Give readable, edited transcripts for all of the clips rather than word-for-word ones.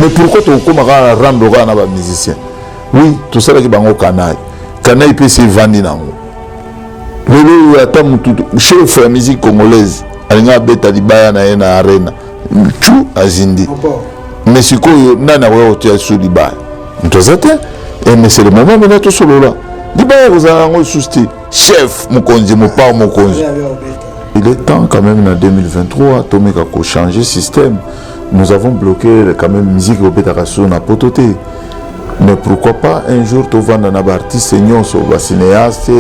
Mais pourquoi tu commences à rendre les musiciens? Oui, tout ça qui est canaille. Canaille peut se vendre dans le chef de la musique congolaise. Alinga beta libaya na arena. Tout azindi. Mais ce que nana wa tu as sur libaya. Mais c'est le moment maintenant tout solo là. Libaya vous a un souci. Chef mokonzi mo pa mokonzi. Il est temps quand même en 2023 Tomeka ko changer système. Nous avons bloqué quand même musique au Betakasso na pototé. Mais pourquoi pas un jour tu vas dans un artiste senior sur le cinéaste,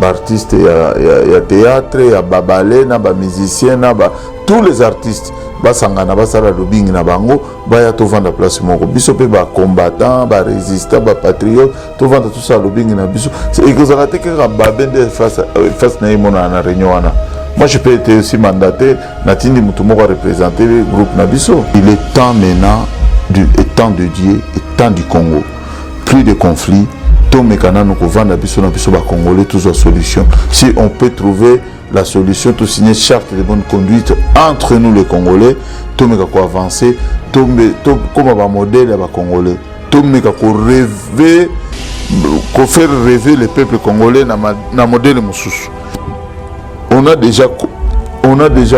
artiste il y a théâtre, il y a babalé, na ba musicien, na ba tous les artistes. Basangana basala lobbying na bango, baya to vendre place moko. Biso pe ba combattant, ba résistant, ba patriote, to vendre tout ça lobbying na biso. Et que ça a été que babende face na imona na réunion wana. Moi, je peux être aussi mandaté, Natindi Moutoumou va représenter le groupe Nabiso. Il est temps maintenant, temps de Dieu, et temps du Congo. Plus de conflits, tout mécana nous vend Nabiso, Nabiso va Congolais, tous aux solutions. Si on peut trouver la solution, tout signer charte de bonne conduite entre nous les Congolais, tout mécana quoi avancer, tout comme un modèle à Congolais, tout mécana quoi rêver, quoi faire rêver les peuples congolais dans modèle Moussous. On a déjà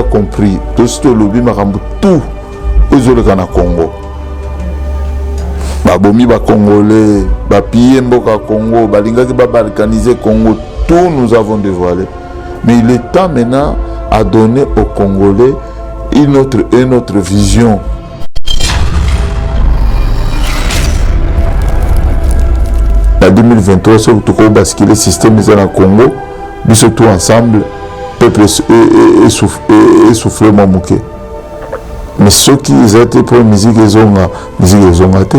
compris tout ce que lobby marambo tout aux autres na Congo. Babomi ba congolais, ba piller mboka Congo, ba linga ki ba balkaniser Congo, tout nous avons dévoilé. Mais il est temps maintenant à donner aux Congolais une autre vision. En 2023, c'est tout comme basculer le système dans le Congo, mais surtout ensemble. Peuple essoufflé mamouké. Mais ceux qui étaient pour la musique, ils ont gâté.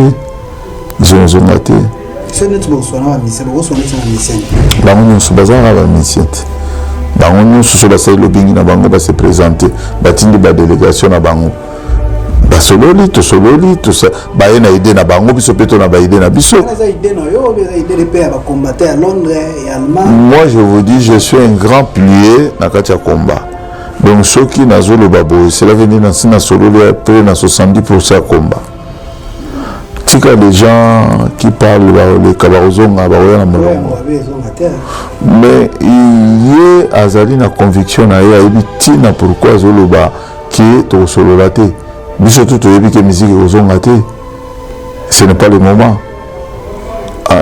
Ils ont gâté. C'est notre bonsoir, se présenter. La délégation à Bango. Sololi, tout ça. Baena idée na bango, biso peto na baïdé na biso. Moi je vous dis, je suis un grand pilier na katia combat. Donc ceux qui na zolo babo, c'est l'avenir na sina sololi après na 70% combat. Tika les gens qui parlent les kabarozonga baoya na molongo. Mais il y a azali na conviction na ya tina pourquoi zolo ba qui to sololate. Surtout que la musique ce n'est pas le moment.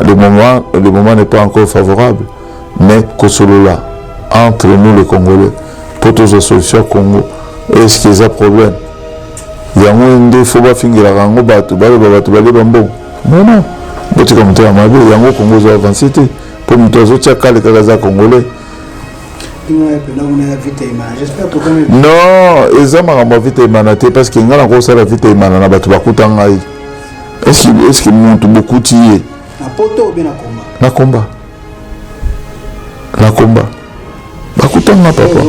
Le moment n'est pas encore favorable. Mais Kosolola, entre nous les Congolais, pour toutes les solutions au Congo, est-ce qu'il y a un problème? Il y a un faut pas finir la rango batu, non. Il y a un Congo qui a avancé. Pour nous tous autres, il y a Congolais. Non, ils ont vite émanaté parce qu'il y a encore ça la vite émanée na batu bakutanga. Est-ce que monte beaucoup tié? Na poto ou bien na combat? Na combat. Bakutanga papa.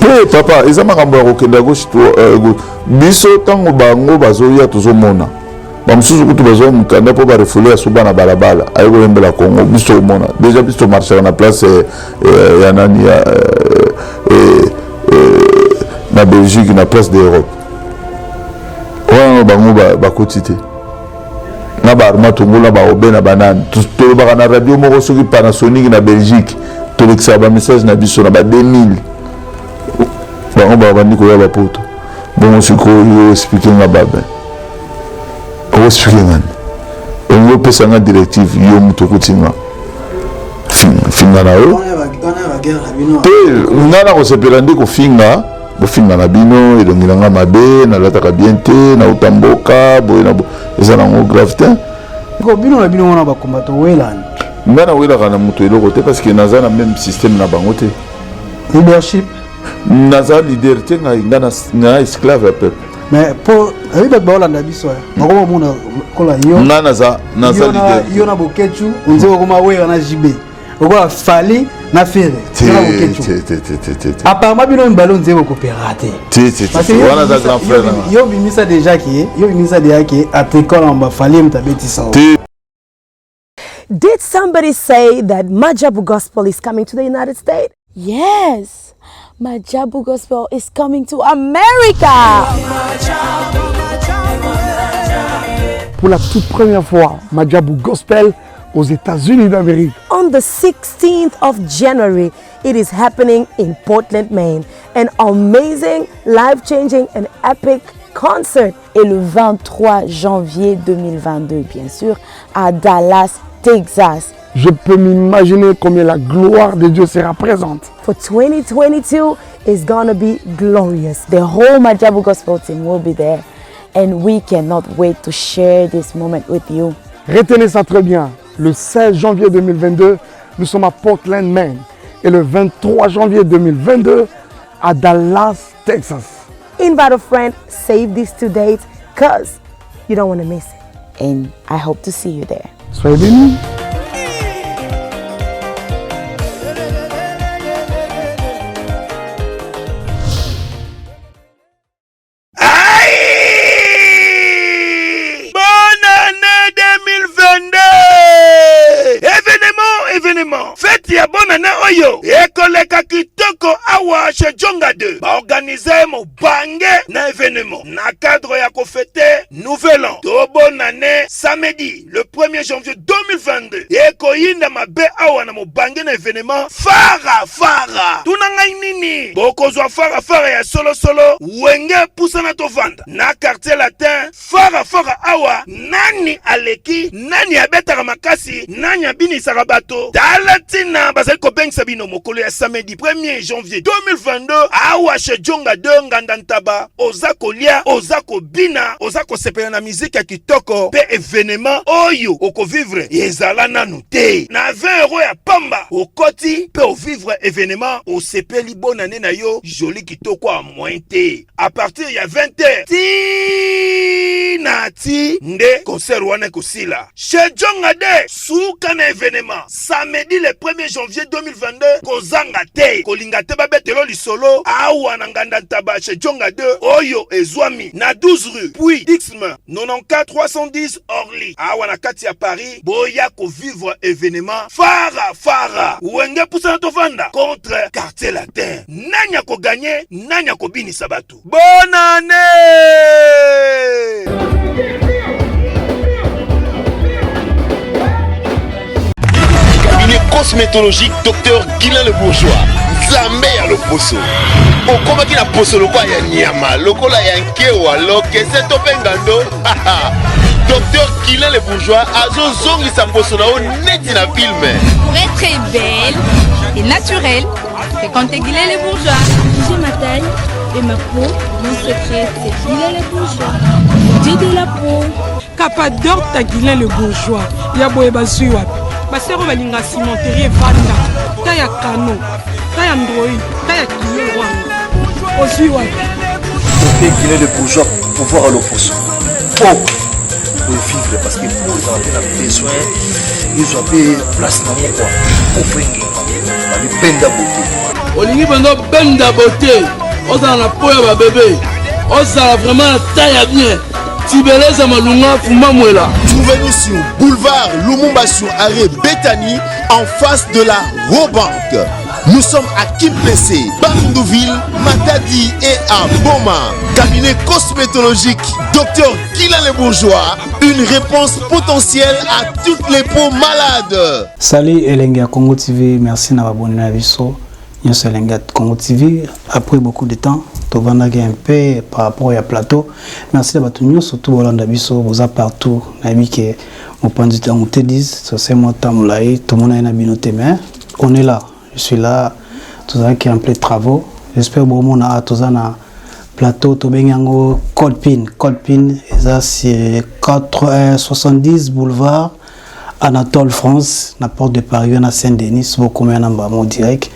Pe papa, ils ont makambo kokenda gauche biso tango bango bazoya tozomona. Bamsusu kutu bazo mukanda po ba refoler asuba na balabala. Ayo lembela Congo biso mona. Déjà biso marcher na place ya nani na Belgique na place d'Europe. Ouais bango ba kotité. Na ba arma tongola ba obe na banane. To ba na radio moko soki Panasonic na Belgique. To lexa ba message na biso na ba 2000. Bango ba bandi ko ya ba poto. Bon siko yo expliquer nga baba. On peut faire une directive, il finga na yo. On a resepelandi ko finga, bo finga na bino, elongilanga mabe, na lataka biente, na utamboka, boye na ezana ngo gravité. Ko bino na bino wana ba combattre welan. Ngana wela kana muto eloko te parce que naza na même système na bango te. Leadership. Naza leader te nga esclave à peuple. Mais pour avec Baolanda biso ngoma mona kola yo naza leader yo na bokechu onzo koma we na jibe okola fali na fere na bokechu apparemment bino mbalo nzebo coopérater wana za grand frère yo bimisa déjà qui atricole en ba fali mtabeti sawa. Did somebody say that Majabu Gospel is coming to the United States? Yes. Majabu Gospel is coming to America. pour la toute première fois Madjabou Gospel aux États-Unis d'Amérique. On the 16th of January, it is happening in Portland, Maine. An amazing, life-changing and epic concert. Et le 23 janvier 2022, bien sûr, à Dallas, Texas. Je peux m'imaginer combien la gloire de Dieu sera présente. For 2022 is gonna be glorious. The whole Madjabou Gospel team will be there. And we cannot wait to share this moment with you. Retenez ça très bien. Le 16 janvier 2022, nous sommes à Portland, Maine. Et le 23 janvier 2022, à Dallas, Texas. Invite a friend, save these 2 dates, cause you don't want to miss it. And I hope to see you there. Soyez bénis. Fête ya bonne année oyo ekoleka kitoko awa chez Djonga 2 organiser mo bange na événement na cadre ya ko fêter nouvel an to bonne année samedi le 1er janvier 2022 ekoyinda mabe awa na mo bange na événement fara tunanga nini bokozwa fara ya solo wenge pusana to vanda na quartier latin fara awa nani aleki nani abetaka makasi nani abinisaka bato Talatina bazali kopengisa bino mokolo ya samedi 1er janvier 2022 awa chez Djonga 2 nganda ntaba oza kolia oza kobina oza kosepela na miziki ya kitoko pe événement oyo okovivre ezala nanu te na 20 € ya pamba okoti pe ovivre événement osepeli bonne année na yo joli kitoko a moins te à partir ya 20h ti nde concert wana kosila chez Djonga 2 suka na événement samedi le 1er janvier 2022 kozanga te kolinga te babetelo lisolo awa na nganda ntaba chez Djonga 2 oyo ezwami na 12 rue puis Dixme 94 310 Orly awa na kati ya Paris boya ko vivre événement fara wenge pusana to vanda contre quartier latin nanya ko gagner nanya ko binisa batu bonne année. Cosmétologique Dr Guilain le Bourgeois Nzambe ya loposo okomaki na poso lokola ya nyama lokola ya nkewa lokese to pengando Dr Guilain le Bourgeois azozongisa poso na o neti na film. Pour être belle et naturelle, fréquentez Guilain le Bourgeois. J'ai ma taille et ma peau, mon secret c'est Guilain le Bourgeois. Dieu de la peau. Capador ta Guilain le Bourgeois. Ya boye bazui wapi. Basero balinga cimenterie vanda. Taya kano. Taya ndroi. Taya Guilain wanga. Ozui wapi. Dr Guilain le Bourgeois pour voir l'opposition. Oh. Pour vivre parce que pour ils ont besoin ils ont place dans mon quoi offrir les benda beauté olingi bando benda beauté oza na poya ba bébé oza vraiment taille bien tibeleza malunga fuma mwela. Trouvez-nous sur boulevard Lumumba sur arrêt Bethany en face de la Robank. Nous sommes à Kimpese, Bandouville, Matadi et à Boma. Cabinet cosmétologique Dr Guilain le Bourgeois. Une réponse potentielle à toutes les peaux malades. Salut Elenga Congo TV, merci d'avoir abonné à Visso. Nous sommes Elenga Congo TV. Après beaucoup de temps, tu vas un peu par rapport au plateau. Merci d'avoir tout surtout Hollande Visso, vous êtes partout. Que mon point de vue, on te dit, c'est moi Tamoulaï, tout le monde a une binoté, mais on est là. Je suis là, tout ça qui est en plein de travaux. J'espère que vous avez tout ça dans plateau, tout bien en Colpin, c'est 70 boulevard Anatole France, la porte de Paris, à Saint-Denis, beaucoup de gens direct,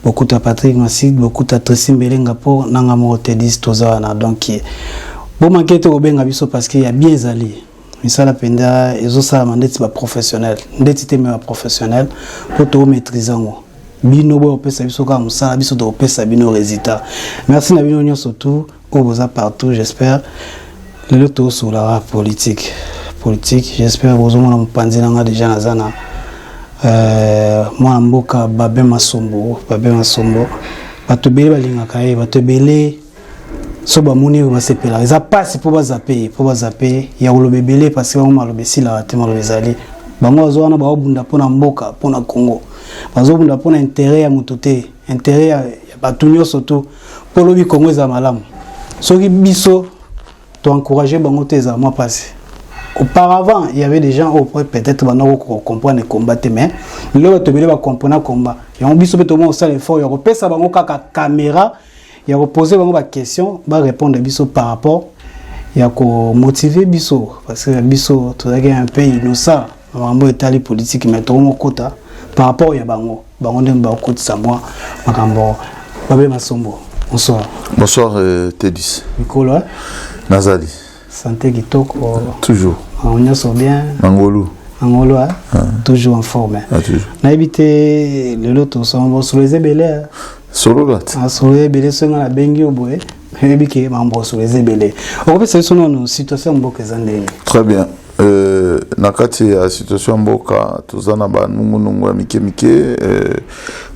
beaucoup de Patrick Massid, beaucoup de Tracy Mbelengapo, Nangamo te dit tout ça. Donc, vous manquez de bien parce qu'il y a bien allé. Mais ça, la peine, ils ont ça, c'est professionnel. D'être professionnel pour tout maîtriser. Bino bo pesa biso ka musala biso do pesa bino résultat. Merci na bino surtout au boza partout, j'espère le loto sur la politique, j'espère bozo mona mpanzi nanga déjà nazana moi mboka babe masombo bato bele balinga kai bato bele so bamoni oyo basepela eza pasi mpo bazape ya koloba ebele parce que bango maloba esila te maloba ezali bango bazo wana baobunda mpona mboka mpona Congo bazobunda mpona intérêt ya moto te intérêt ya bato nyonso to mpo lobi Congo eza malamu soki biso toencourage bango te eza mwa pasi. Auparavant, il y avait des gens qui peut-être comprendre le combat, mais là, tu veux comprendre le combat. Il y a un biso tout le monde fait l'effort, il y a repéré ça, il y a caméra, il y a posé des questions, il y a répondre biso par rapport, il y a motiver biso parce que biso tout est un peu innocent, vraiment état politique mais tout mon quota par rapport il y a bango dem ba côté ça moi makambo babe masombo. Bonsoir. Bonsoir Tédis. Nicolo. Nazali. Santé kitoko. Toujours. On y est bien. Angolo. Angolo, toujours en forme. Na habité le lot ensemble sur les ébélés. Sur le lot. Sur les ébélés, c'est dans la bengi au bois. Et puis que mambo sur les ébélés. On peut se sonner nos situations beaucoup zandé. Très bien. Nakati ya situation mboka tozana ba nungu ya mike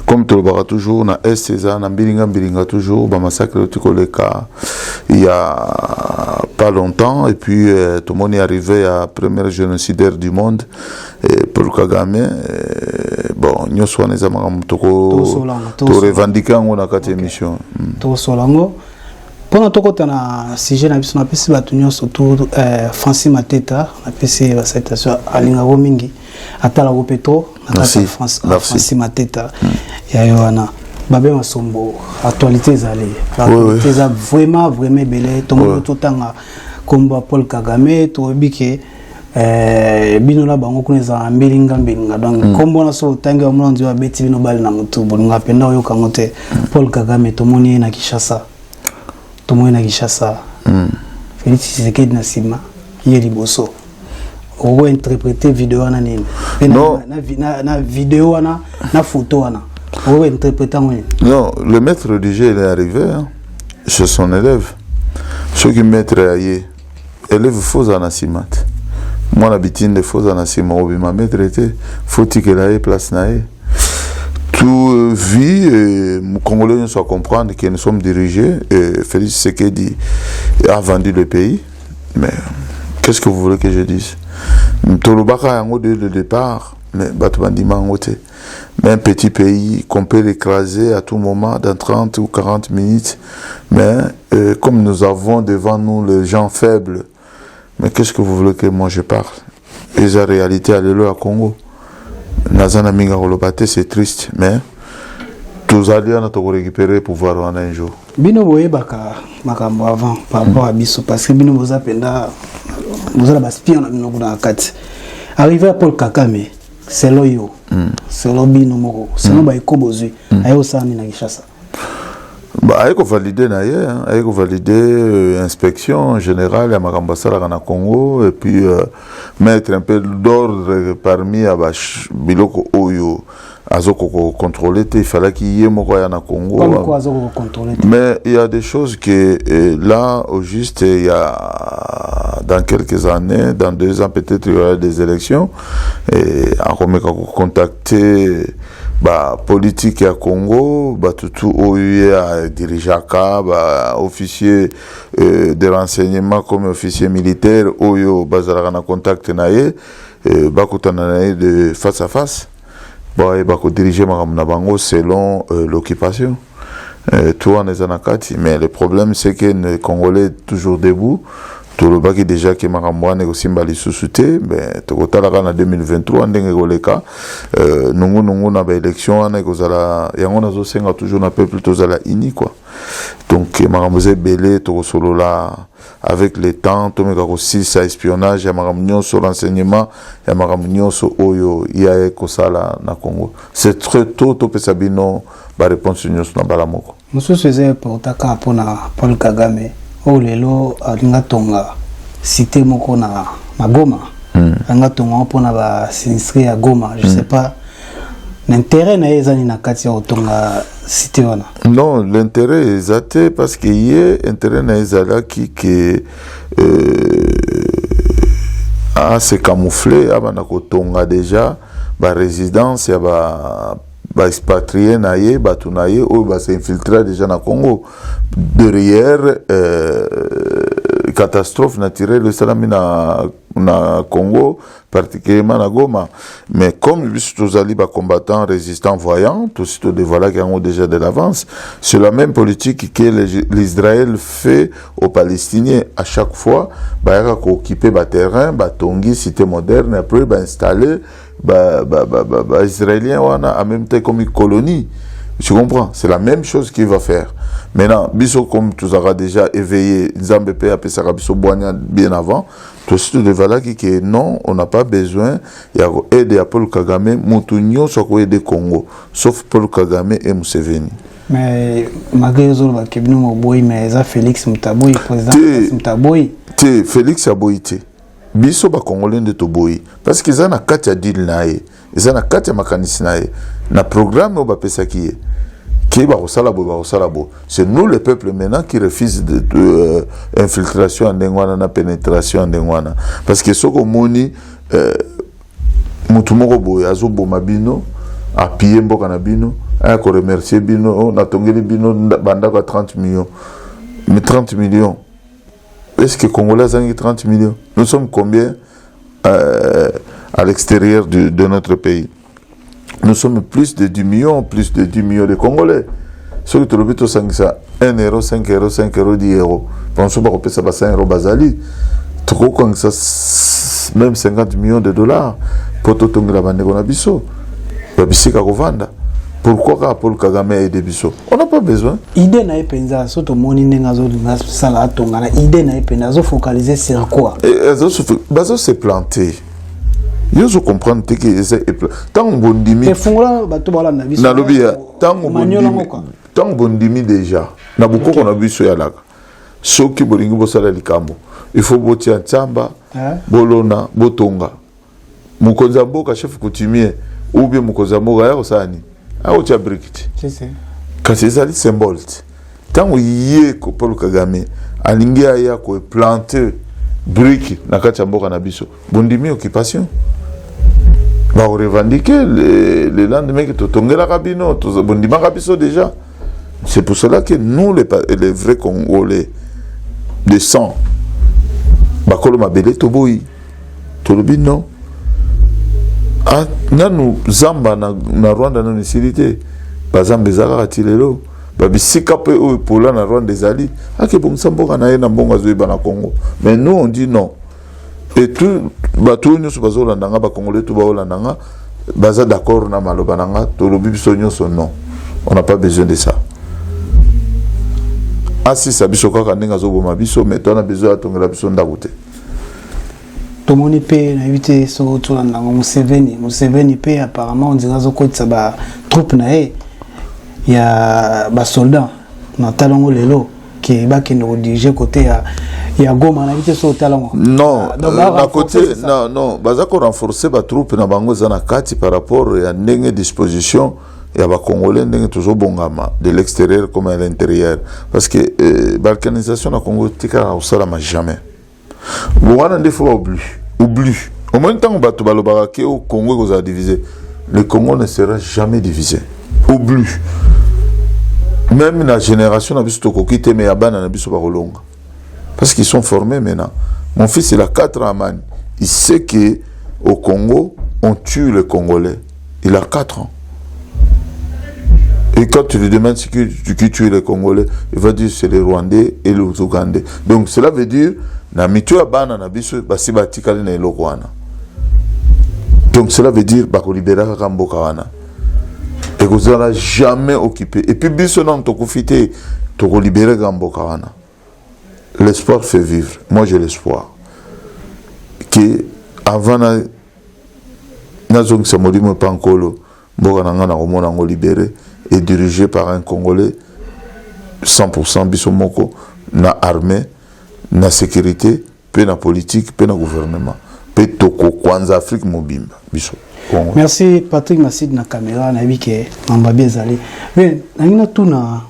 comme tu le toujours na est eza na bilinga toujours ba massacre tukoleka il y a pas longtemps et puis tout le monde est arrivé à premier génocidaire du monde pour Kagame bon nyoswa neza makambo to revendiquer ngo na kati émission to solango. Pendant tout le temps, na sujet na biso na pesi batu nyonso surtout Francis Mateta na pesi la citation alinga romingi atala go petro na Francis Mateta ya Yohana babe masombo actualité zali actualité za vraiment belé to mo tout tanga komba Paul Kagame to bike bino la bango kuneza mbilinga donc kombo na so tangi wa mlanzi wa beti bino bali na mutu bonga penda oyo kangote Paul Kagame to moni na Kinshasa Tomoena Kinshasa, Félix Tshisekedi na sima, yeli boso. On va interpréter vidéo na nini. Na vidéo na photo na. On va interpréter non, le maître du jeu il est arrivé hein, chez son élève. Ceux qui maître aillé, élève faux en asimat. Moi la bitine de faux en asimat, obi ma maître était faut-il que la place nae. Tout vie, Congolais doivent comprendre que nous sommes dirigés et Félix Tshisekedi a vendu le pays. Mais qu'est-ce que vous voulez que je dise? Tolobaka yango dès le départ, mais un petit pays qu'on peut l'écraser à tout moment dans 30 ou 40 minutes. Mais comme nous avons devant nous les gens faibles, mais qu'est-ce que vous voulez que moi je parle? Et la réalité, elle est là à Congo. Nazana minga kolopate c'est triste mais tous alliés on a récupérer le pouvoir en un jour. Bino boye baka makambo avant par rapport à biso parce que bino boza penda boza la baspion na bino kuna kati. Arrivé à Paul Kagame c'est loyo. C'est lo bino moko. C'est no ba ikobozui ayo sami na Kinshasa. Bah ayeko valider na ye hein, ayeko valider inspection générale à makambo sala na Congo et puis mettre un peu d'ordre parmi abash biloko oyo azoko contrôler il fallait qu'il y ait moko ya na Congo. Mais il y a des choses que là au juste il y a dans quelques années, dans 2 ans peut-être il y aura des élections et on remet contacter bah politique à Congo bah tout oyo a dirigeaka bah officier de renseignement comme officier militaire oyo bazala na contact naye bah kutana naye de face à face bah et bah ko diriger na bango selon l'occupation tout en ezanakati mais le problème c'est que les Congolais toujours debout tout le baki déjà que makamboane ko simbali susute mais to kotala kana 2023 ndenge koleka nungu na ba élection ana ko zala yango nazo senga toujours na peuple to zala ini quoi donc makamboze belé to solola avec le temps to meka ko si ça espionnage ya makamnyo sur renseignement ya makamnyo so oyo ya ko sala na Congo c'est très tôt to pesa bino ba réponse nyos na balamoko monsieur faisait portaka pona Paul Kagame o lelo alinga tonga cité moko na Goma anga tonga pona ba sinistre ya Goma je sais pas l'intérêt na ezani na kati ya tonga cité wana. Non, l'intérêt est exact parce que y intérêt na ezala qui que a se camoufler abana ko tonga déjà ba résidence ya ba expatrié naye bato naye oyo s'infiltrer déjà na Congo derrière catastrophe naturelle esalami na Congo, particulièrement na Goma. Mais comme tous les combattants résistants voyants, tout ce qui voilà qui ont déjà de l'avance, c'est la même politique que l'Israël fait aux Palestiniens. À chaque fois, il y a occuper le terrain, tongi cité moderne, après installer les Israéliens en même temps comme une colonie. Tu comprends? C'est la même chose qu'il va faire. Maintenant, biso comme tu auras déjà éveillé, Nzambe pe apé Sarabiso Boignan bien avant, tout ce de voilà qui non, on n'a pas besoin d'aider à Paul Kagame, Moutounio soit aider Congo, sauf Paul Kagame et Museveni. Mais malgré les autres qui viennent au boy, mais ça Félix Mutaboy, président Mutaboy. Te Félix Aboyite. Biso ba Congolais de Toboy, parce qu'ils ont un katia deal nae, ils ont un katia makanisi nae, na programme au bapesa qui est. C'est nous le peuple maintenant qui refuse infiltration en Dengwana, pénétration en Dengwana. Parce que ce qu'on moni, Moutoumoro Boy, Azobo Mabino, a pillé Mbokanabino, a remercié Bino, a tongeli Bino, Bandaka 30 millions. Mais 30 millions, est-ce que Congolais ont 30 millions? Nous sommes combien à l'extérieur de notre pays? Nous sommes plus de 10 millions de Congolais. Ce que tu le dis, c'est 1 euro, 5 euros, 5 euros, 10 euros. Pensons pas que ça va 5 euros basali. Tu crois que ça même 50 millions de dollars pour tout le monde qu'on a biso. Pourquoi Paul Kagame a aidé biso? On n'a pas besoin. Idée n'a pas surtout mon idée n'a pas focaliser sur quoi? Bazo s'est planté. Yo je comprends que c'est tant bondimi na lobia tant bondimi déjà na beaucoup qu'on a vu sur yalaka soki bolingi bosala likambo il faut botia ntsamba bolona botonga mukonza mboka chef coutumier ou bien mukonza mboka ya osani a otia brikiti kasi ezali symbole tant yé ko Paul Kagame alingi aya ko planter brique na kati ya mboka na biso bondimi occupation. Va revendiquer le lendemain que tu tongues la cabine, tu bondima rabiso déjà. C'est pour cela que nous, les vrais Congolais de sang, bakolo mabele toboyi, tolobi non. Ah, nous zamba na Rwanda na nisirité, bazambe zaka tilelo, babisika pe o pola na Rwanda ezali, ake bomsamboka na ye na mbonga zoyeba na Congo. Mais nous on dit non. Et tout bato nyonso bazolandanga ba Congolais tout baolandanga baza d'accord na maloba nanga to lobi biso nyonso non, on n'a pas besoin de ça. Asi sabiso kaka ndinga zoboma biso mais on a besoin atongela biso ndakote. Tomoni pe na éviter so tolanda Museveni pe apparemment on dirait zokotsa ba troupe na e ya ba soldats na talongo lelo qui ba ki no diriger côté ya Goma na éviter so talongo. Non, na côté non, baza ko renforcer ba troupe na bango za na kati par rapport ya ndenge disposition ya ba Congolais ndenge toujours bongama de l'extérieur comme à l'intérieur parce que balkanisation na Congo tika osala ma jamais. Bongana ndefo oublie. Au moins tant bato balobaka ke au Congo ko divisé. Le Congo ne sera jamais divisé. Oublie. Même la génération na biso kokite mais yabana na biso bakolonga. Parce qu'ils sont formés maintenant. Mon fils il a 4 ans à Mani. Il sait que au Congo on tue les Congolais. Il a 4 ans. Et quand tu lui demandes qui tue les Congolais, il va dire c'est les Rwandais et les Ougandais. Donc cela veut dire na mitu abana na biso basi batikali na eloko wana. Donc cela veut dire bako libérer kamboka wana. Et que vous n'allez jamais occupé. Et puis biso non to kufite to ko libérer kamboka wana. L'espoir fait vivre. Moi j'ai l'espoir que avant na zong samodimo pankolo mboka nanga na komona ngo libéré et dirigé par un Congolais 100% bisomoko na armée na sécurité pe na politique pe na gouvernement pe toko kwanza Afrique mobimba biso. Merci Patrick Massid na caméra na bike mambabi ezali. Mais na tuna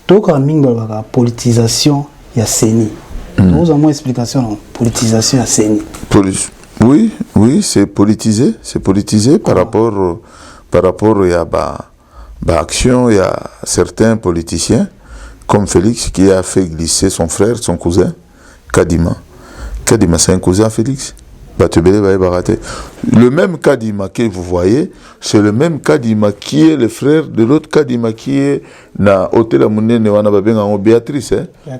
toka mingo ba politisation ya CENI. Nous avons une explication non politisation ya CENI. Oui, c'est politisé par rapport par rapport à action, il y a certains politiciens, comme Félix, qui a fait glisser son frère, son cousin, Kadima. Kadima, c'est un cousin à Félix. Le même Kadima que vous voyez, c'est le même Kadima qui est le frère de l'autre Kadima qui est na hôtel Amunene wana babenga ngo Béatrice,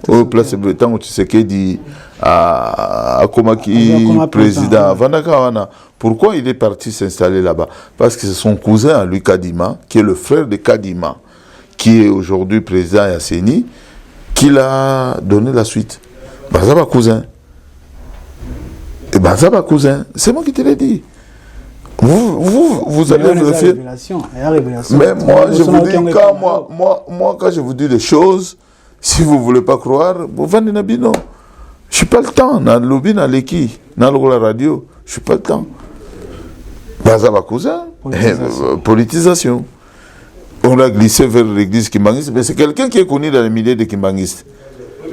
au place Breton tu sais que dit à Komaki président Vanaka wana. Pourquoi il est parti s'installer là-bas? Parce que c'est son cousin à lui Kadima qui est le frère de Kadima qui est aujourd'hui président à Seni qui l'a donné la suite. Bazaba cousin. Et ben ça va cousin, c'est moi qui te l'ai dit. Vous allez vérifier. Mais moi je vous dis quand moi quand je vous dis des choses, si vous voulez pas croire, vous vendez un bino. Je suis pas le temps dans le lobby, dans l'équipe, dans la radio, je suis pas le temps. Ben ça va cousin, politisation. On l'a glissé vers l'église kimbanguiste, mais c'est quelqu'un qui est connu dans les milieux des kimbanguistes,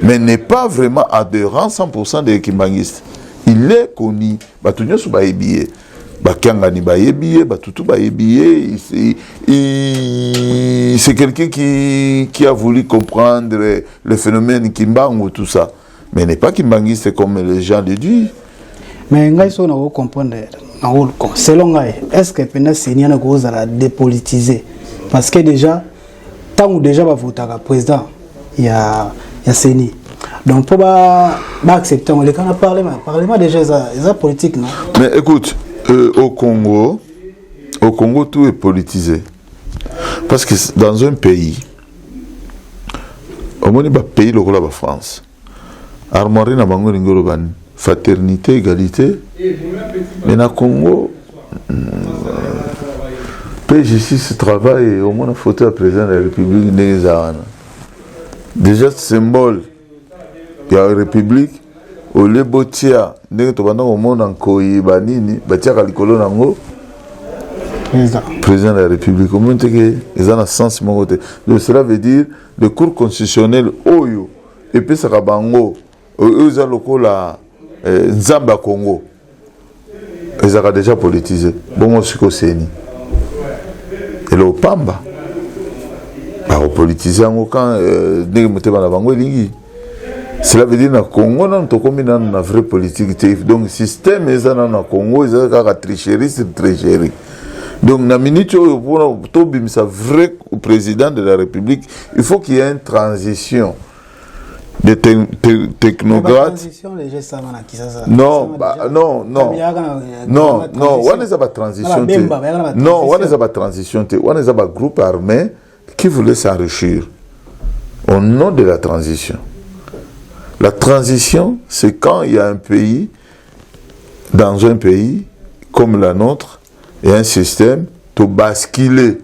mais n'est pas vraiment adhérent 100% des kimbanguistes. Il est connu. Batunyo sou baebiye. Bakangani baebiye, batutu baebiye. C'est quelqu'un qui a voulu comprendre le phénomène Kimbangu, tout ça. Mais n'est pas kimbangiste comme les gens le disent. Mais ngai so na vous comprendre. Selon ngai, est-ce que pendant Seigneur na cause à dépolitiser? Parce que déjà, tant ou déjà va voter à président, il y a Seni. Donc pour accepter, on les quand on parlement déjà c'est politique, non? Mais écoute, au Congo tout est politisé. Parce que dans un pays, au moins il y a un pays le la France. Armoirie na bango ringolo ban fraternité, égalité. Mais na Congo PJ6 travaille au moins photo à président de la République Nézarana. Déjà symbole. Il y a une république, au lieu de botia, dès que tu vas au monde en Koyi, Banini, Batia Kalikolo Nango, président de la République, au monde ils ont un sens mon côté. Donc cela veut dire le cours constitutionnel Oyo, et puis ça Bango, eux ils ont la Nzamba Congo, ils ont déjà politisé. Bon, moi je suis Seni. Et le Pamba, bah politisé en aucun, dès que tu vas à Bango, il cela veut dire que le Congo n'a pas une vraie politique. Donc le système est dans le Congo, il y a une tricherie, c'est une tricherie. Donc, dans la minute où il y a un vrai président de la République, il faut qu'il y ait une transition de technocrates. Non, non, non. Non, non, on n'est pas transition. Non, on n'est pas transition. On est un groupe armé qui voulait s'enrichir au nom de la transition. La transition, c'est quand il y a un pays, dans un pays comme la nôtre, et un système, tu basculer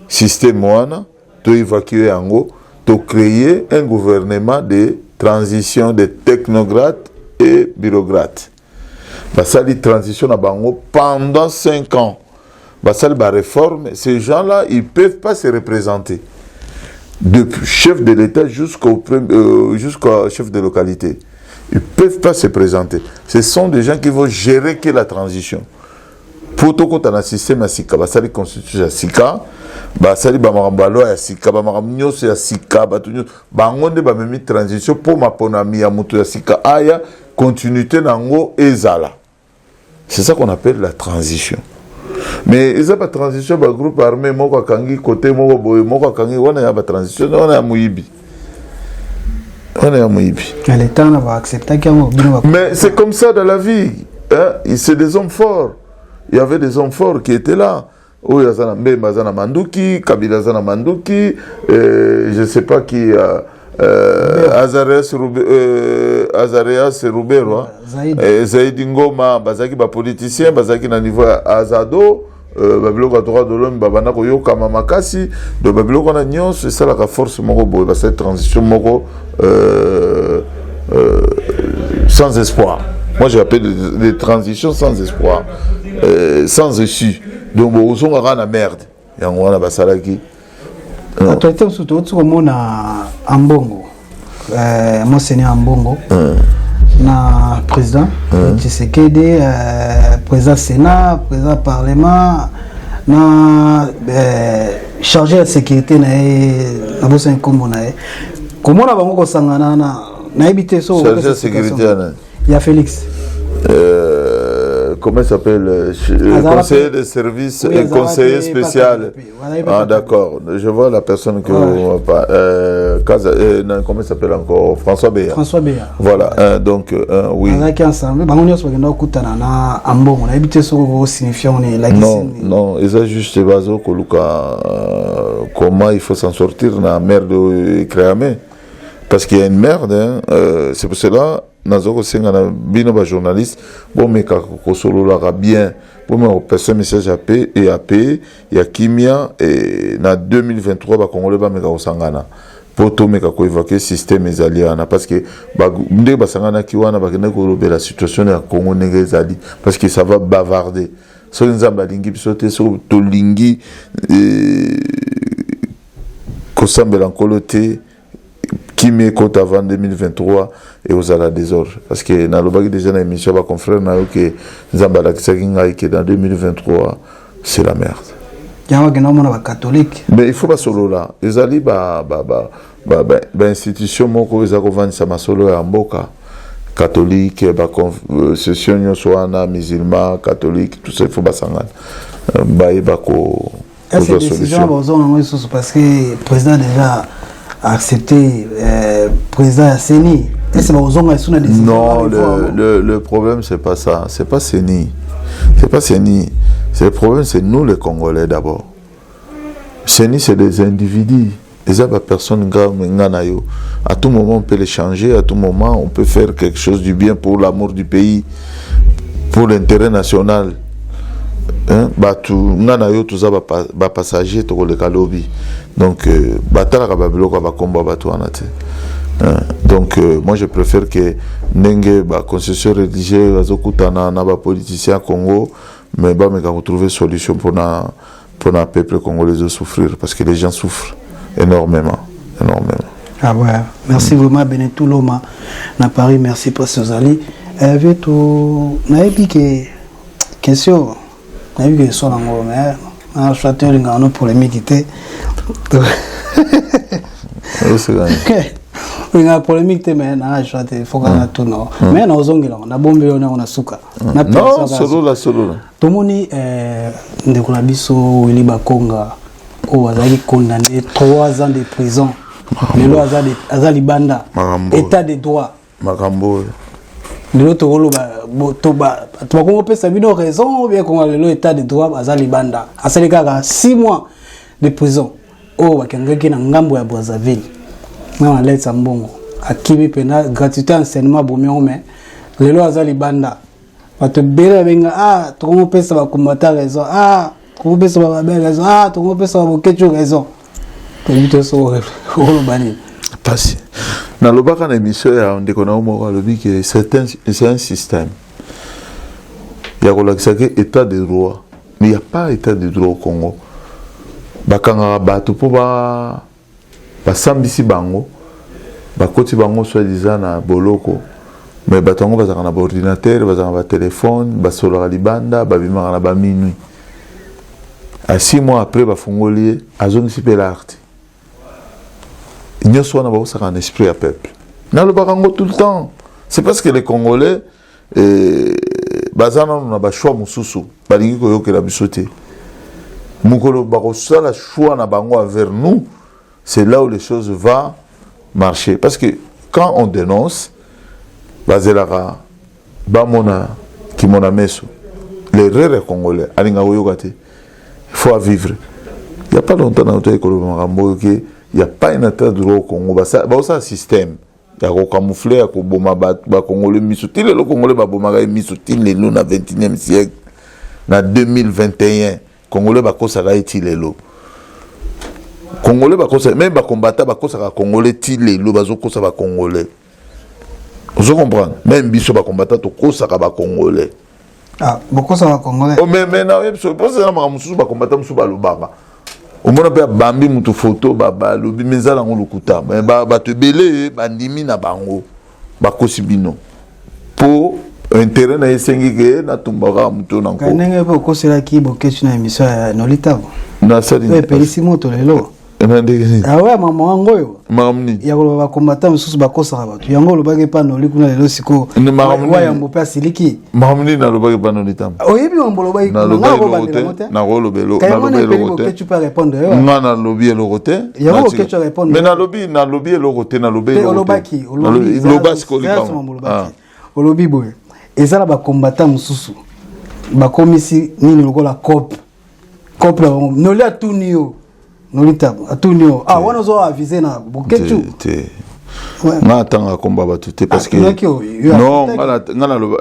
système wana, tu évacuer en haut, tu créer un gouvernement de transition de technocrates et bureaucrates. Ça dit transition à Bango pendant 5 ans. Ça dit réforme, ces gens-là, ils ne peuvent pas se représenter. Depuis chef de l'État jusqu'au chef de localité. Ils ne peuvent pas se présenter. Ce sont des gens qui vont gérer que la transition. Pour tout compte, un système à Sika, ça les constitue à Sika, ça les Bamambalo à Sika, Bamamnyo c'est à Sika, Bangonde Bamemi transition pour ma ponami à Moutou à Sika, Aya, continuité Nango et Zala. C'est ça qu'on appelle la transition. Mais ils n'ont pas de transition, le groupe armé, Moko Kangi, côté Moko Boy, Moko Kangi, on a pas de transition, on est à Mouibi. On est à Mouibi. L'État va accepter qu'il y a. Mais c'est comme ça dans la vie. Hein? C'est des hommes forts. Il y avait des hommes forts qui étaient là. Oh, Yazana Mbemba Zana Manduki, Kabila Zana Manduki, je ne sais pas qui. Azarias Roubero, Zaïd Ngoma, Bazaki, politicien, Bazaki na niveau Azado, Babiloko a droit de l'homme, Babana Koyoka Mamakasi, de Babiloko na Nyon, c'est ça la force Moro, cette transition Moro sans espoir. Moi j'appelle des transitions sans espoir, sans issue. Donc, on a la merde. Et on a la salaki. Actualité surtout comme na Ambongo, moi c'est né Ambongo, na président, Tshisekedi, président Sénat, président Parlement, na chargé de sécurité na bossa nkombo na comment na bango ko sangana na habité so chargé de sécurité il y a Félix comment s'appelle conseiller de service et conseiller spécial. Ah d'accord, je vois la personne que comment s'appelle encore François Béa. François Béa. Voilà, donc oui. On a qui ensemble, bango nyos bagenda kutana na ambongo na habité so ko signifiant on la non, ils ont juste bazo koluka comment il faut s'en sortir na mer de Créamé parce qu'il y a une merde hein, c'est pour cela nazoko senga na bino ba journaliste bon mais ko solo la bien bon mais personne message AP et AP ya kimia et na 2023 ba congolais ba meka osangana poto meka ko évacuer système ezaliana parce que ba ndé ba sangana ki wana ba kende ko lobela situation ya Congo nezali parce que ça va bavarder so nzamba lingi bisote so to lingi ko sambela nkolote qui me compte avant 2023 et aux ala désordre parce que dans le bac déjà dans l'émission va confrère na que Zambala qui que dans 2023 c'est la merde. Il y a un catholique. Mais il faut pas solo là. Les ali institution moko za ko vendre sama solo ya mboka catholique session soana musulman catholique tout ça il faut pas sangana. Ba ko est-ce que décision parce que le président déjà accepté président Seni. Non, le problème c'est pas ça, c'est pas Seni. C'est pas Seni. Le problème c'est nous les Congolais d'abord. Seni c'est des individus. Les personnes graves à tout moment on peut les changer, à tout moment on peut faire quelque chose du bien pour l'amour du pays, pour l'intérêt national. Batu ngana yo tuza ba passager to le kalobi donc batala ka babiloko ba komba batu anate donc moi je préfère que nenge ba concession religieuse azokutana na ba politiciens Congo mais ba meka retrouver solution pour na peuple congolais de souffrir parce que les gens souffrent énormément. Ah ouais, merci vraiment Benetou Loma na Paris, merci pour ce ali tout na que question na vu que soit en mais un chanteur il y a une polémique était il y a une polémique mais na chanteur faut qu'on a tout non mais na ozongela na bombe on a suka na non solo la tomoni ndeko na biso Willy Bakonga o azali condamné 3 ans de prison lelo azali banda état de droit makambo lelo tokolo ba tubakongo pesa bino raison bien qu'on lelo état de droit azali banda asali kaka 6 mois de prison o bakengaki na ngambo ya Brazzaville na lettre mbongo akimi pena gratuité enseignement bomio mais lelo azali banda bato bela benga tokongo pesa ba combattant raison tokongo pesa ba bela raison tokongo pesa ba bokecho raison to so bani passé dans le bac en émission on dit que c'est un système il y a un état de droit mais il n'y a pas état de droit au Congo bakanga bato po ba sambisi bango bakoti bango soi-disant na boloko mais batango bazaka na ordinateur bazaka na téléphone basolaka libanda babimaka na ba minuit à 6 mois après bafungoli azongisi pe l'art nyonso wana baosaka un esprit à peuple nalobaka ngo tout le temps c'est parce que les Congolais baza nano na bachoix mosusu balingi koyokela biso te mokolo bakosala choix na bango envers nous c'est là où les choses vont marcher parce que quand on dénonce bazelaka bamona kimona meso les rêves congolais alinga koyoka te il faut vivre il y a pas longtemps na auto école makambo que il y a pas un état de droit au Congo ça un système il y a camoufler ya ko boma ba congolais misuti le congolais ba boma ga misuti le na 21e siècle na 2021 congolais ba kosa ga iti lelo congolais ba kosa même ba combattant ba kosa ga congolais ti lelo bazo kosa ba congolais vous comprenez même biso ba combattant to kosa ga ba congolais beaucoup ça va congolais oh mais na biso parce que na mususu ba combattant mususu ba lobanga au moins pe bambi mutu photo ba lobi menzala ngolukuta ba te belé bandimi na bango ba kosibino po intérêt na esengi ke na tumbaka mutu na nko kanenge po kosela ki boketu na émission ya Nolitabo na sali pe pelisi moto lelo na ndenge ah ouais maman wango yo mamni ya ko ba combattant mususu ba kosaka bato yango lobaki pa Noli kuna lelo siko wa ya mbopa siliki mamni na lobaki pa Nolitabo oyebi mambo lobaki na lobelo na lobelo na lobelo que tu peux répondre nga na lobi elokote yango que tu répondre mais na lobi elokote na lobelo lobaki lobasi ko lipa olobi boye ezala ba combattant mususu bakomisi nini lokola cop la Noli atunio Nolitabo atunio wana zo aviser na boketu nga tanga komba batu te parce que non nga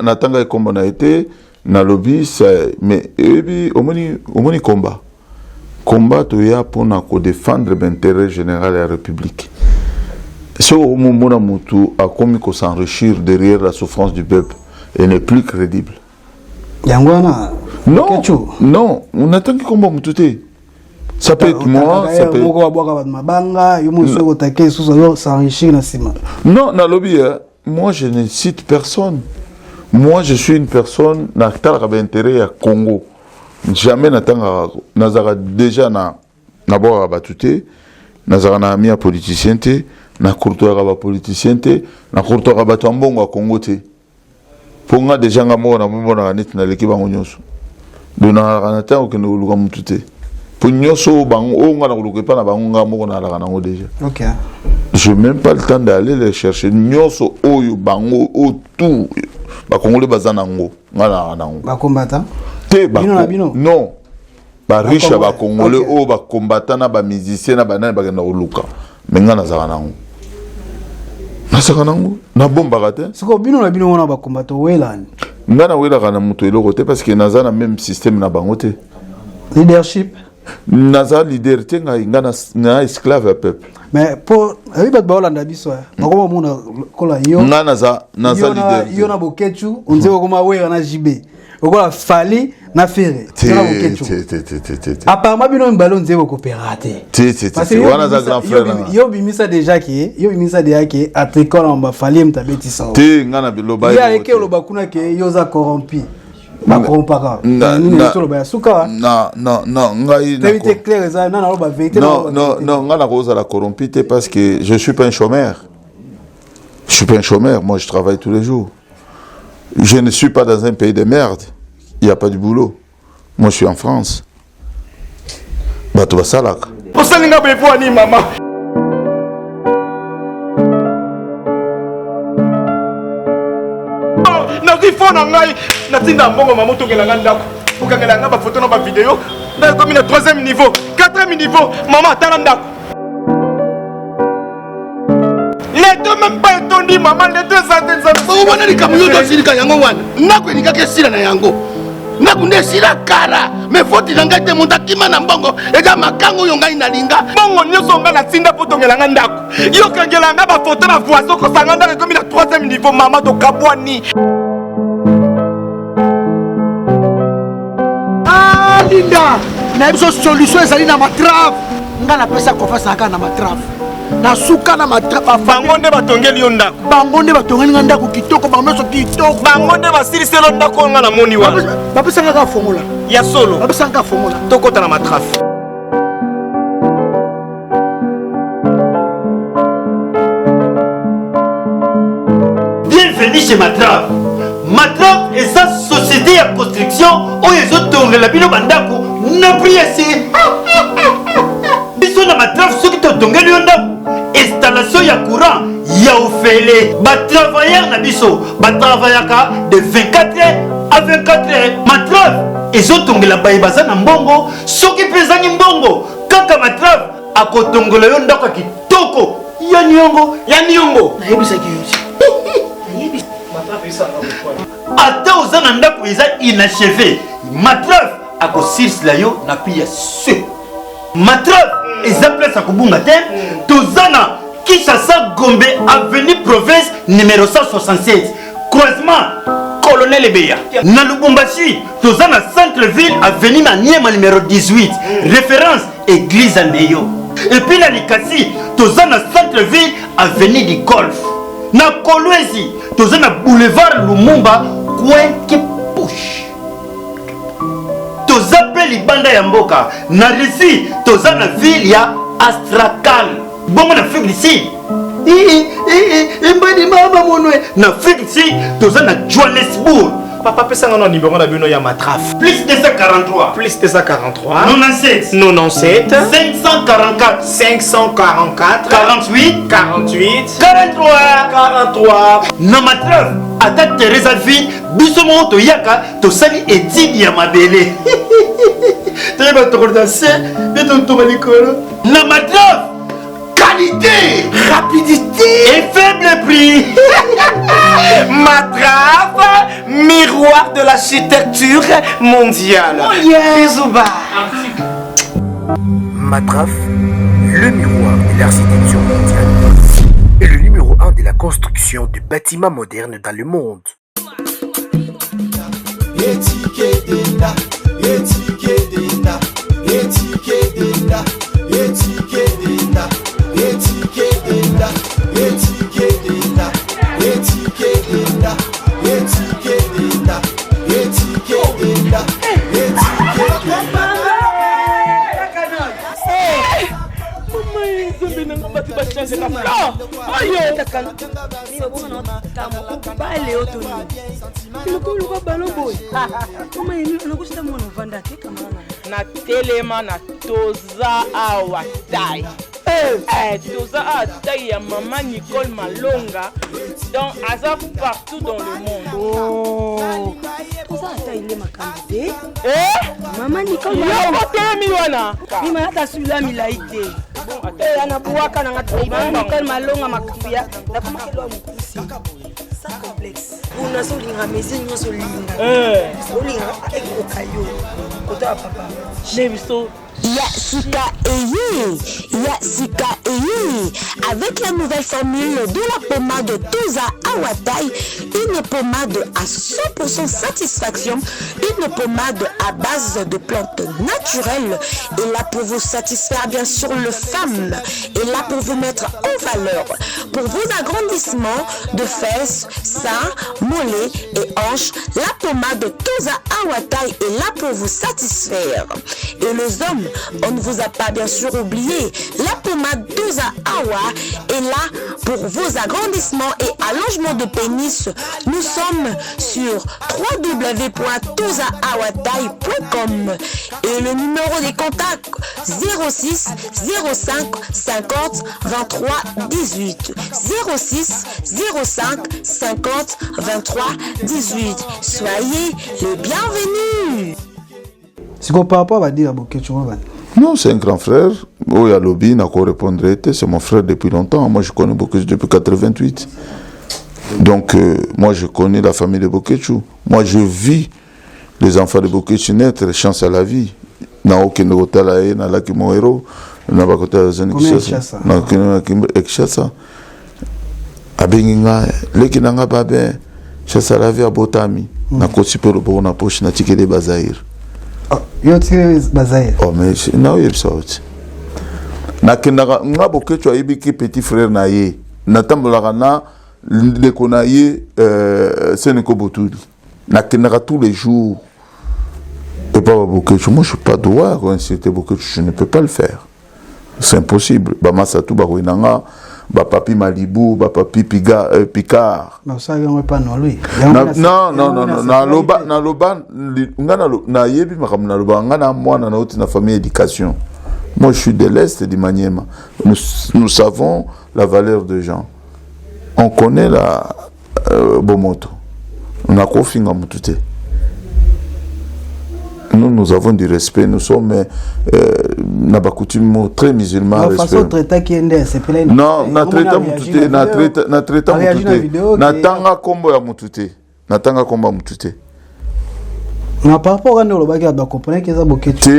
na tanga komba na été na lobby mais ebi omoni combat to ya pona ko défendre l'intérêt général de la République. Si au moment mutu a commis ko s'enrichir derrière la souffrance du peuple et n'est plus crédible. Yangwana non, on attend que combat mutu te. Ça peut être moi, ça peut non, na lobby, moi je ne cite personne. Moi je suis une personne na intérêt à Congo. Jamais n'attends nazara déjà na bora batute, nazara na ami politicien te, na courtois ba politicien te, na courtois ba tambongo à Congo te. Pour nga déjà ngamo na mbona nit na l'équipe ngonyonso. Dona ranata o ke no luga mutute. Pour nyoso bango nga na luga pa na bango ngamo na la kanango déjà. OK. Je n'ai même pas le temps d'aller les chercher. Nyoso oyo bango o tout ba Congolais bazanango ngala nango. Ba combattant non. Ba riche ba Congolais o ba combattant na ba musicien na ba nani ba kenda oluka. Mais ngana za nango. Na sa nango na bomba kate. Siko bino na bino wana ba combattant welani. Ngana wela kana muto eloko te parce que naza na même système na bango te. Leadership naza leader te ngana na esclave à peuple. Mais pour riba ba Hollande biso ngoma mona kola yo ngana za leader yo na boketu onze koma wera na jibe okola fali na fere na boketu apparemment bino mbalo nze coopérater parce que wana za grand frère yo bimisa déjà ki atrikola mba fali mtabeti sawa te ngana biloba ya eke loba kuna ke yo za corrompu non, nga na koza la corrompu parce que je suis pas un chômeur. Je suis pas un chômeur, moi je travaille tous les jours. Je ne suis pas dans un pays de merde. Il n'y a pas du boulot. Moi je suis en France. Bah tu vas ça là. Pour ça nga bevo ani maman. Fo na ngai natinda mbongo mama tokela ngandako ukangela ngaba photo na ba vidéo na komi na 3e niveau 4e niveau mama tala ndako les deux même pas étondi maman les deux antennes ça on va ndika muyoto silika yango wana ndako ndika ke sila na yango ndako nde sila kara mais faut il ngate monta kima na mbongo eza makango yo ngai na linga mbongo nyoso nga na tinda poto ngela ngandako yo kangela ngaba photo na voisin ko sanganda komi na 3e niveau mama to kabwani Linda, na biso solution ezali na matrave. Nga na pesa confiance aka na matrave. Na suka na matrave. Bango nde batongeli yo ndako. Bango nde batongeli nga ndako kitoko, bango so kitoko. Bango nde basiliselo ndako nga na moni wana. Bapesa nga ka formula. Ya solo. Bapesa nga ka formula. Tokota na matrave. Bienvenue chez Matrave. Matrave est sa société de construction où ils ont tourné la bino bandako n'a pris assez. Biso na Matrave ceux qui t'ont tourné le installation ya courant ya ofele ba travailleurs na biso ba travaillaka de 24 heures à 24 heures. Matrave ils ont tourné la baïbaza na mbongo ceux qui pesent mbongo kaka Matrave a kotongola yo ndako kitoko ya nyongo na yebisa ki ata oza na ndako eza inachevé Matrave akosirsila yo na pia se Matrave eza place akobunga te toza na Kinshasa Gombe avenue province numéro 167 croisement Colonel Ebeya na Lubumbashi toza na centre ville avenue Maniema numéro 18 référence église Andeyo et puis na Likasi toza na centre ville avenue du Golf na Kolwezi toza na boulevard Lumumba kwenke push toza mpe libanda ya mboka na Russie toza na ville ya Astrakhan bongo na Afrique du Sud embadi mama monwe na Afrique du Sud toza na Johannesburg. Papa pesanga no numéro na bino ya matraf. Plus 243. Plus 243. 97. 97. 544. 544. 48. 48. 43. 43. Na matraf ata Teresa vie biso mo to yaka to sali étude ya mabele. Treba to redanser, bientôt to malikolo. Na matraf qualité, rapidité et faible prix. Matraf, miroir de l'architecture mondiale. Bisous bas. Matraf, le miroir de l'architecture mondiale et le numéro 1 de la construction de bâtiments modernes dans le monde. na telema na toza awa tai toza awa tai ya maman Nicole Malonga donc aza partout dans le monde. Toza tai ile makambi maman Nicole Malonga telemi wana ni malata sula milaite anabuwaka na ngatai maman Nicole Malonga makubia na kama kilo mkusi sa complexe una solinga mezi nyoso linga solinga ekokayo kota papa nebiso Yasika Eye. Avec la nouvelle formule de la pommade Toza Awatai, une pommade à 100% satisfaction, une pommade à base de plantes naturelles, est là pour vous satisfaire bien sûr le femme, est là pour vous mettre en valeur, pour vos agrandissements de fesses, seins, mollets et hanches. La pommade Toza Awatai est là pour vous satisfaire. Et les hommes, on ne vous a pas bien sûr oublié, la pommade Toza Awa est là pour vos agrandissements et allongements de pénis. Nous sommes sur www.tozaawatai.com et le numéro des contacts 06 05 50 23 18 06 05 50 23 18. Soyez les bienvenus. C'est quoi par rapport à dire à Bokecho? Non, c'est un grand frère. Oui, à Lobby, n'a qu'à répondre. C'est mon frère depuis longtemps. Moi, je connais Bokecho depuis 88. Donc, moi, je connais la famille de Bokecho. Moi, je vis les enfants de Bokecho naître, chance à la vie. N'a aucun hôtel à n'a la Kimoero, n'a pas côté à Zanikishasa. N'a aucun Ekshasa. A Benginga, l'Ekinanga Babé, chasse à la vie à Botami. N'a qu'à super le bon approche, n'a tiqué des Bazaïr. Oh mais na yeb sauti na kenaka nga Bokecho ayebiki petit frère na ye na tambolaka na ndeko na ye Seneko Botuli na kenaka tous les jours et pas Bokecho. Moi je suis pas droit quand c'était Bokecho, je ne peux pas le faire, c'est impossible. Ba Masatu ba Ruinanga ba papi Malibu ba papi Picard non ça on pas non lui non na loba na yebi makam na loba ngana mwana na oti na famille éducation. Moi je suis de l'Est du Maniema. Nous savons la valeur des gens, on connaît la Bomoto, on a kofinga mutute. Nous avons du respect, nous sommes très musulmans. Non, na traita mutute, na traita mutute, na tanga kombo ya mutute, na tanga kombo ya mutute. Na par rapport à nous, le bagage doit comprendre que ça Bokecho.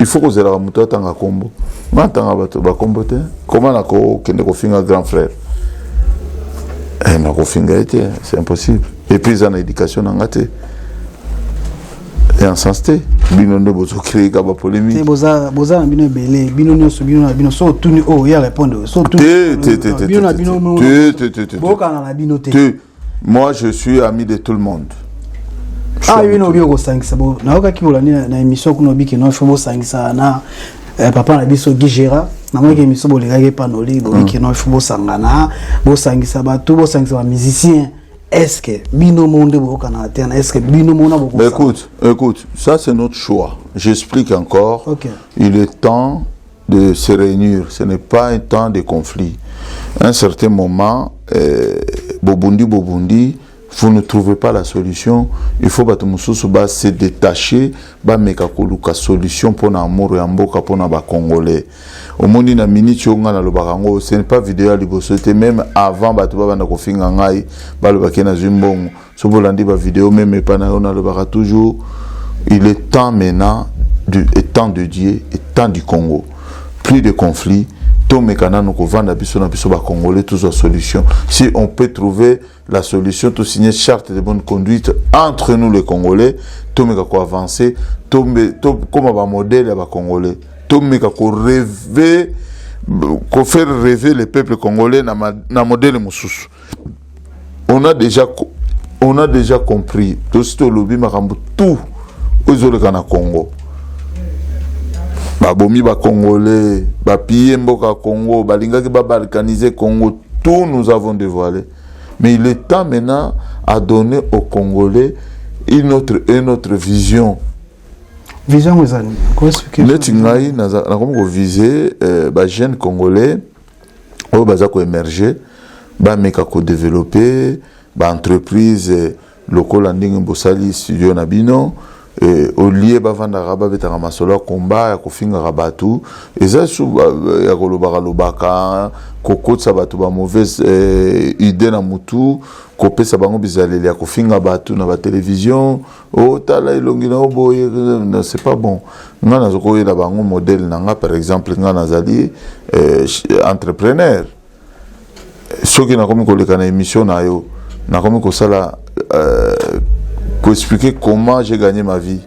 Il faut que vous ayez la mutute tanga kombo. Ma tanga bato ba kombo te. Comment na ko kende ko finga grand frère? Na ko finga été, c'est impossible. Et puis ça na éducation na ngate. Et en sens té bino ndo bozo créer ka ba polémique. C'est boza bino belé, bino nyoso bino so tuni o ya répondre. So tuni. Bino na bino. Boka na bino té. moi je suis ami de tout le monde. Ah oui, non, bien sangisa bo. Na oka ki bolani na émission kuno biki no fo bo sangisa na papa na biso Gigera. Na moi émission bo legage panoli bo biki no fo bo sangana, bo sangisa ba tout bo sangisa ba musicien. Est-ce que bino monde bo kana terre, est-ce que bino mona bo Écoute, ça c'est notre choix. J'explique encore. Okay. Il est temps de se réunir, ce n'est pas un temps de conflit. À un certain moment, Bobundi, vous ne trouvez pas la solution, il faut se détacher, mettre solution pour l'amour et amboka pour les Congolais. Au monde na minute ce n'est pas vidéo à c'était même avant bana kofinga ngai balobaki na zimbongo. So bolandi ba vidéo même pas na le toujours. Il est temps maintenant du temps de Dieu et temps du Congo. Plus de conflits. Solution. Si on peut trouver la solution, tout signer charte de bonne conduite entre nous les Congolais, tout me ko avancer, tout comme un modèle à Congolais, tout me ko rêver, ko faire rêver les peuples congolais na modèle mususu. On a déjà compris. Tout ce lobby makambu tout aux autres kana Congo. Babomi ba Congolais, ba piller mboka Congo, balingaki ba balkaniser Congo, tout nous avons dévoilé. Mais il est temps maintenant à donner aux Congolais une autre vision. Vision vous allez. Comment expliquer? Le tingai na comme viser ba jeunes Congolais au baza ko émerger, ba meka ko développer, ba entreprise local ndingi mbosali studio na bino. Au lieu bavanda raba betanga masolo combat ya kofinga rabatu eza su ya kolobaka lobaka kokotsa batu ba mauvaise idée na mutu kopesa bango bizaleli ya kofinga batu na ba télévision o tala ilongi na oboye c'est pas bon nga nazoko yela bango modèle nanga par exemple nga nazali entrepreneur soki na komi koleka na émission na yo na komi kosala pour expliquer comment j'ai gagné ma vie.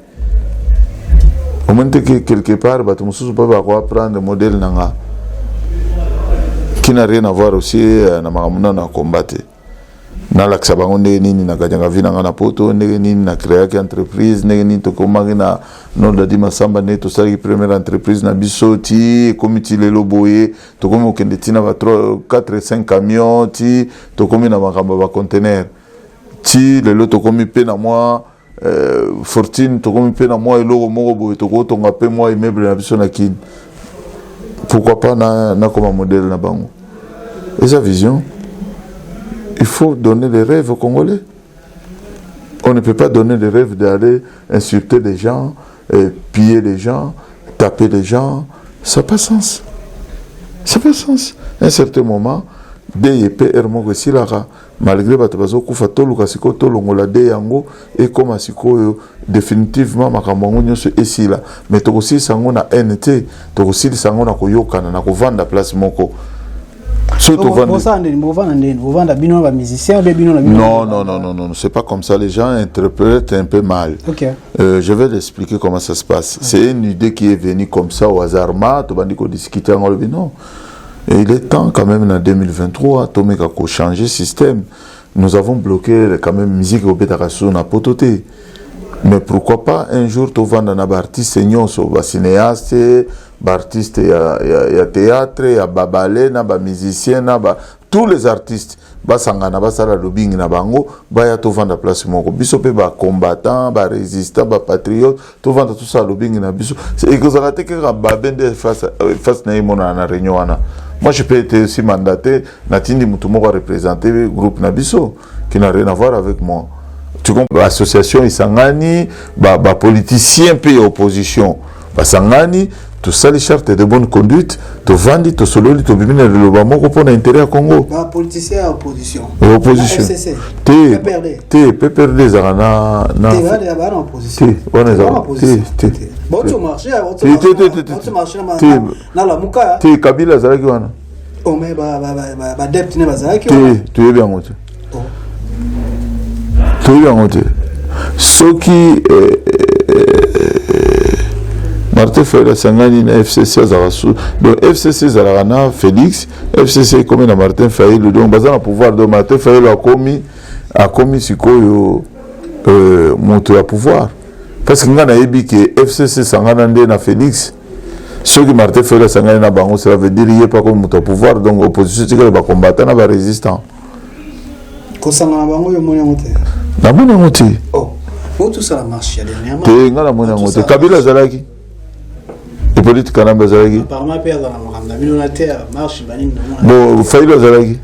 Au moment que quelque part, tu ne peux pas apprendre le modèle nanga qui n'a rien à voir aussi na makamuna na combattre. Na laksa bango nini na ganyanga vie nanga na poto nini na créer une entreprise nini to komanga na non da di masamba ne to sali première entreprise na bisoti comité lelo boye to komo kende tina ba 3 4 5 camions ti to komi na makamba ba conteneur. Si le lot tokomi pe na moi fortune tokomi pe na moi eloko moko boye toko tonga pe moi immeuble na biso na kin pourquoi pas na comme modèle na bango et sa vision il faut donner des rêves aux Congolais. On ne peut pas donner des rêves d'aller insulter des gens, piller des gens, taper des gens, ça n'a pas sens. Ça n'a pas sens. À un certain moment DEP Hermoko Silara malgré batabazo kufa toluka siko tolongola de yango et comme siko définitivement makambo nyonso esila mais tokosi sango na NT tokosi sango na koyokana na kovanda place moko surtout vendre bino ba musicien bino na non c'est pas comme ça les gens interprètent un peu mal. Okay. Je vais l'expliquer comment ça se passe. C'est une idée qui est venue comme ça au hasard to bandi ko discuter en le non. Et il est temps quand même en 2023 Tomeka ko changer le système. Nous avons bloqué quand même musique au Betarasso na pototé. Mais pourquoi pas un jour tu vends un artiste nyonso ba cinéaste, ba artiste ya théâtre, ya babalé na ba musicien na ba tous les artistes ba sangana ba sala lobbying na bango ba ya to vendre place moko biso pe ba combattant, ba résistant, ba patriote, to vendre tout ça lobbying na biso. Et que ça a été que ba bende face na imona na réunion wana. Moi, je peux être aussi mandaté, Natindi Moutoumou représenter le groupe Nabiso, qui n'a rien à voir avec moi. Tu comprends? L'association Isangani, politicien puis opposition. Sangani, tout ça, les chartes de bonne conduite, tu vendis, tu sololi, tu bimine le lobamo pour l'intérêt à Congo. Politicien et opposition. Opposition. PPRD, Zarana. Opposition. Bon, tu marches, tu Kabila Zaraki wana. Oh, mais depth n'est pas Zaraki. Tu es bien monté. Tu es bien monté. Ce qui Martin Fayulu Sangani na FCC Zarasu. Donc FCC Zarana Félix, FCC comme na Martin Fayulu donc bazana pouvoir de Martin Fayulu a commis akomi sikoyo moto ya pouvoir parce que nga nayebi ke FCC sangana nde na Félix soki Martin Fayulu sangana na bango cela veut dire ye pas comme moto ya pouvoir donc opposition tikala ba combattant na ba résistant kosangana bango yo moni ngote na moni ngote oh tout ça la marche ya dernièrement te nga na moni ngote Kabila zalaki et politique kanamba zalaki apparemment père dans la makamda minona te marche banini bon Fayulu zalaki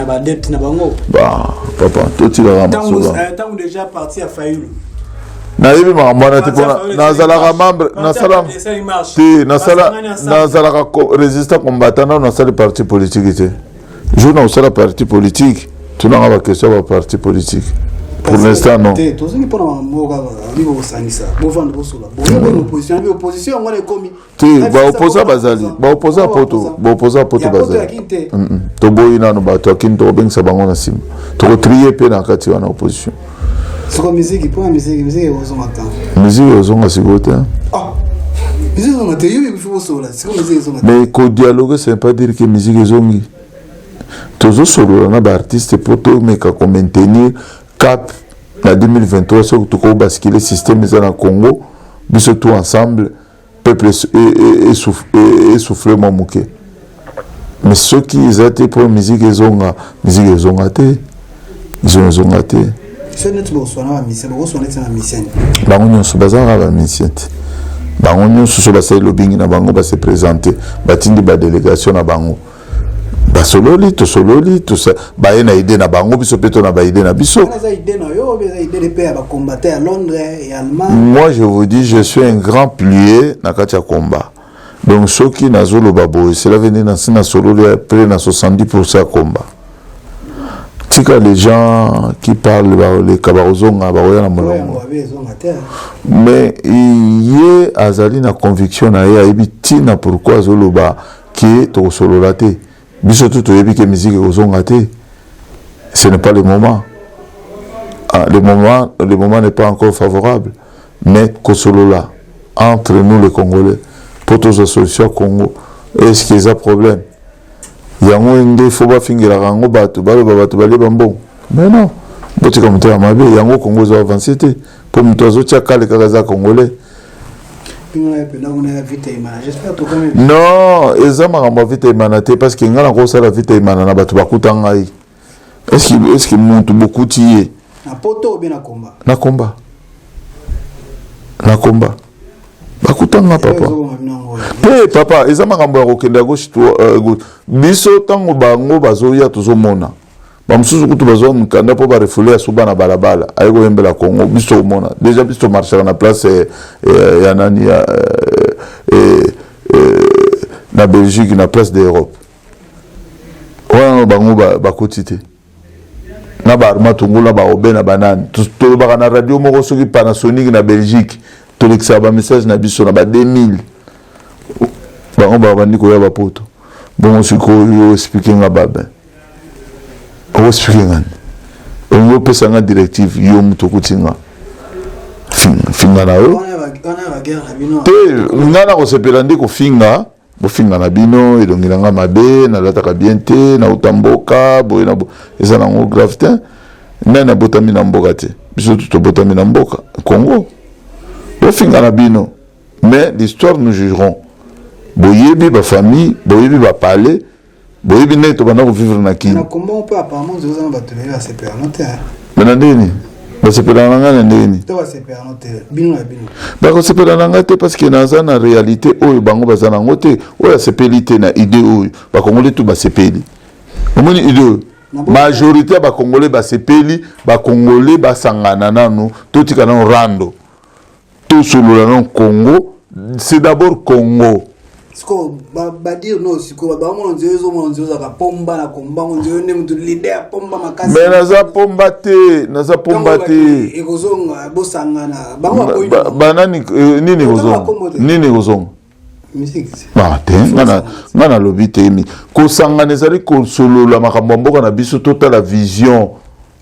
ba dette na bango bah papa tout il a ramassé tant déjà parti à Fayulu nayebi makambo wana te mpona nazalaka membre nazalaka résistant combattant nano nasali parti politique te jour na osala parti politique tunanga baquestion ya baparti politique pour l'instant non te baopposa bazali baopposa poto bazali toboyi nano bato akini tokobengisa bango na nsima tokotrie mpe na kati wana opposition musique ozonga sikoyo te mais kodialogue ça veut pas dire que musique ezongi tozosolola na baartiste po tomeka komaintenir cap na 2023 soki tokobascule système eza na Congo biso tout ensemble peuple essouffle mwa moke mais soki eza te mpo musique ezonga te ezonga te bango nyonso bazalaka bamisien te bango nyonso so basali lobingi na bango base présente batindi badélégation na bango basololi tosololi baye na ide na bango biso mpe to na baide na biso. Moi je vous dis je suis un grand plié na kati ya combat donc soki nazoloba boye cela veut dire na sololi après na 70% ya combat. Tika les gens qui parlent les kabarozonga baroya na molongo mais ye azali na conviction na ye ayebi tina pourquoi azoloba ki tokosolola te biso tout oyebi ke musique ekozonga te ce n'est pas le moment le moment n'est pas encore favorable mais kosolola entre nous les Congolais pour tous les solutions Congo est-ce qu'il y a un problème yango nde fo bafingelaka yango bato baloba bato balie mbongo mais non botika motema mabe yango Congo ezo avance te mpo moto azotia kale kaka eza congolais non eza makambo ya vita emana te parce que ngai nakosala vita emana na bato bakuta ngai est-ce que moto bokuti ye na komba bakutanga papa pe papa eza makambo ya kokende ya gauche biso ntango bango bazoya tozomona bamosusu kutu bazwa mikanda mpo barefule ya suba na balabala aye koyembela Congo biso omona déjà biso tomarchaka na place ya nani na Belgique na place d'Europe wana bango bakoti te na baarma tongula baobe na banani tolobaka na radio moko soki Panasonic na Belgique tolekisa bamessage na biso na ba 2000 bango babandi koya bapoto bongo sikoyo explique nga babe o explique ngani ongo pesa nga directive yo muto kutinga finga na yo te ngana kosepela nde kofinga bofinga na bino elongela nga mabe nalataka bien te na utamboka boye na eza nango grave te nani abotami na mboka te biso tobotami na mboka Congo bofinga na bino mais l'histoire nous jugerons boyebi ba famille boyebi ba parler boyebi ne to bana ko vivre na kini na komba on peut apparemment zo za batele ya CPR notaire mais ndeni ba CPR na ngana ndeni to ba CPR notaire bino ba ko CPR na ngate parce que na za na réalité oyo bango bazana ngote oyo CPLité na idée oyo ba kongolais tout ba CPL omoni idée majorité ba congolais ba CPL ba congolais ba sangana nanu to tika na rando tout sur le Congo c'est d'abord Congo. Siko ba dire non siko ba mo nzezo za pomba na komba nzezo ne mutu leader pomba makasi. Mais naza pomba te. Ekozonga bosangana bango ko banani nini kozonga. Musique. Ba te ngana lobi te mi. Ko sangana ezali konsolola makambo mboka na biso tota la vision.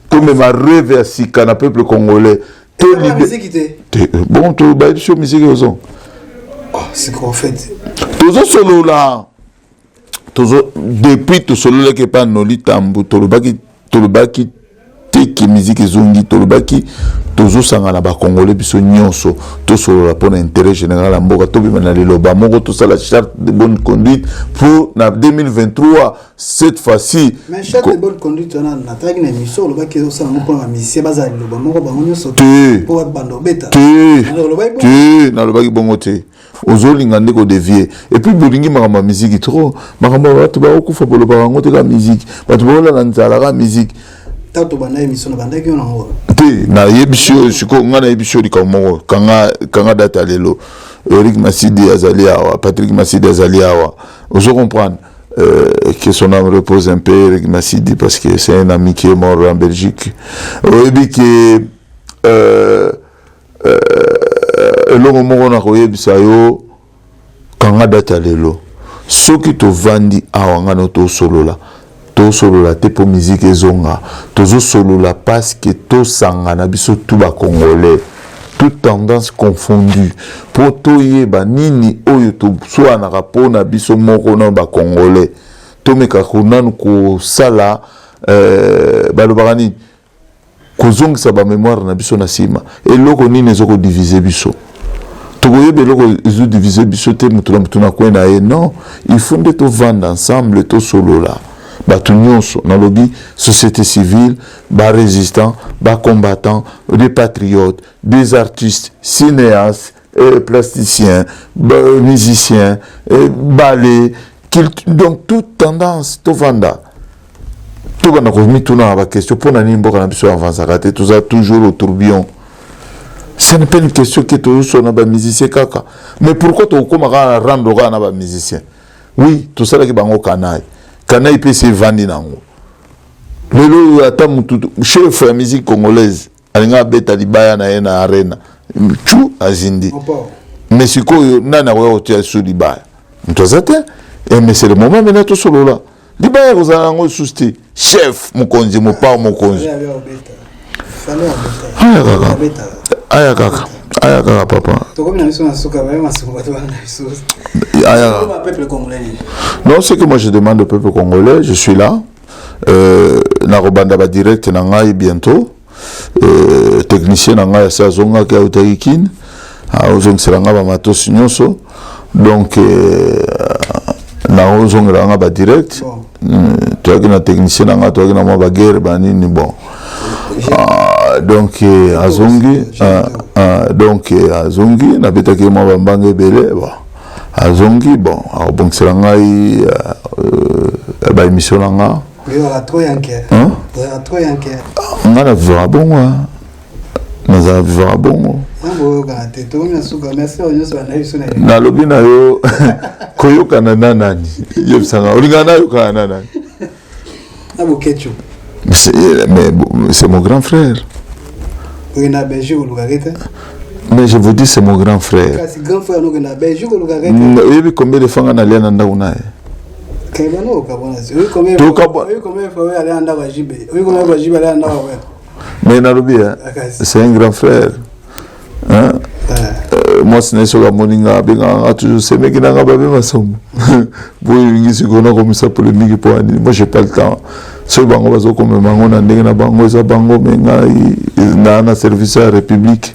Comme ma rêve ya sika na peuple congolais. Bon, tu vas sur musique aux gens. C'est qu'en fait. Toujours solo là. Toujours depuis tout solo là qui pas noli tambu. Tout le baki que musique ezongi tolobaki tozosangana bakongolais biso nyonso tosolola mpona intérêt général ya mboka tobima na liloba moko tosala charte de bonne conduite pour na 2023 cette fois-ci. Mais charte de bonne conduite on a nataki na émission lobaki ezosala moko mpona musicien baza liloba moko bango nyonso po bando beta te nalobaki bongo te ozolinga nde kodevie et puis bolingi makambo ya musique trop makambo ya bato bakokufa polobaka yango te ka musique bato baolala nzala ka musique tato banda émission na bandaki yo nango te na yebisio siko nga na yebisio likambo moko kanga data lelo Eric Masidi azali awa Patrick Masidi azali awa ozo comprendre que son âme repose un peu Eric Masidi parce que c'est un ami qui est mort en Belgique oyebi que elongo moko na koyebisa yo kanga data lelo soki tovandi awa nga no tosolola te po musique ezonga tozosolola parce que tosangana biso tout ba congolais toute tendance confondue po toyeba nini oyo toswanaka mpona biso moko na ba congolais tomeka konanu kosala balobaka nini kozongisa bamémoire na biso na nsima eloko nini ezokodivise biso tokoyeba eloko ezodivise biso te moto na moto na kwe na ye non il faut nde tovanda ensemble tosolola bato nyonso nalobi société civile barésistant bacombattant des patriotes des artistes cinéastes plasticiens musiciens ballet donc toute tendance tovanda tobanda komituna ba question mpona nini mboka na biso avansaka te toza toujours au tourbillon. Ce n'est pas une question que tu sois un musicien kaka. Mais pourquoi tu as rendre un musicien? Oui, tout ça qui bango canaille. Canaille peut se vendre nango. Le attend chef de la musique congolaise. Alinga beta libaya na ena arena. Chou azindi. Mais c'est quoi nana wa hotel sur libaya. Ntozate mais c'est le moment maintenant tout solo là. Libaya ko za ngo susti. Chef mokonzi mo pa mokonzi. Aya kaka papa. Non, c'est que moi je demande au peuple congolais, je suis là. Narobanda ba direct na ngai bientôt. Technicien na ngai sa zonga ka utaikin. Ozong seranga ba matos nyonso. Donc na ozong ranga ba direct. Toi qui na technicien na ngai toi qui na mo ba guerre ba nini bon. Donc azongi na beta ke mo bambange belé azongi bon bon sera ngai ba émission nga ngana vivra bon naza vivra bon na lobi na yo koyokana na nani yebisanga olingana yokana na nani mais c'est mon grand frère. Mais je vous dis, c'est mon grand frère. Oui, combien de fois on a allé en Andaounaï? Mais Narobi, c'est un grand frère. Hein? Moi, c'est un peu moninga, toujours ces mecs qui n'ont pas besoin de ça. Moi, j'ai pas le temps. Ce bango bazo comme bango na ndenge na bango za bango menga na service à République.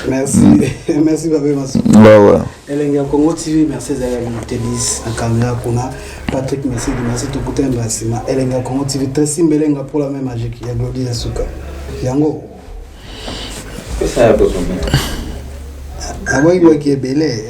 Merci. Merci Babé Massou. Ouais. Elenga Congo TV, merci Zaya Mutelis na caméra kuna Patrick merci tout pour t'embrasser. Elenga Congo TV très simbelenga pour la même magique ya Glody Asuka. Yango. Ça a besoin. Ah ouais, qui est belé.